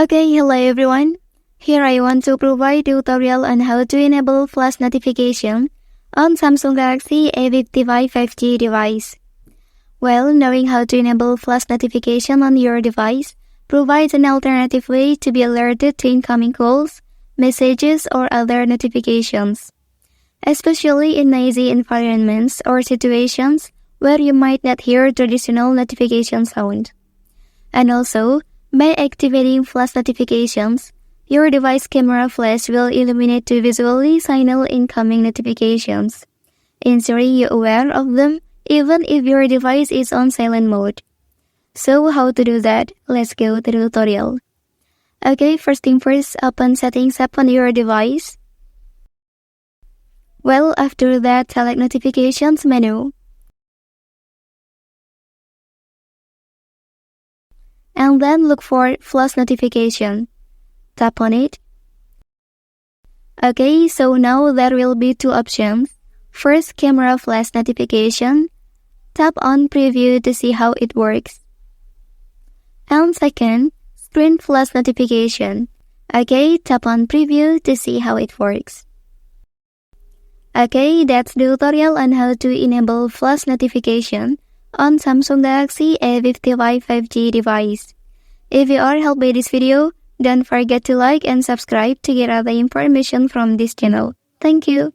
Okay, hello everyone. Here I want to provide tutorial on how to enable flash notification on Samsung Galaxy A55 5G device. Well, knowing how to enable flash notification on your device provides an alternative way to be alerted to incoming calls, messages, or other notifications, especially in noisy environments or situations where you might not hear traditional notification sound. And also, by activating flash notifications, your device camera flash will illuminate to visually signal incoming notifications, ensuring you're aware of them even if your device is on silent mode. So how to do that? Let's go to the tutorial. Okay, first thing first, open Settings app on your device. Well, after that, select Notifications menu. And then look for Flash Notification. Tap on it. Okay, so now there will be two options. First, Camera Flash Notification. Tap on Preview to see how it works. And second, Screen Flash Notification. Okay, tap on Preview to see how it works. Okay, that's the tutorial on how to enable flash notification on Samsung Galaxy A55 5G device. If you are helped by this video, don't forget to like and subscribe to get other information from this channel. Thank you.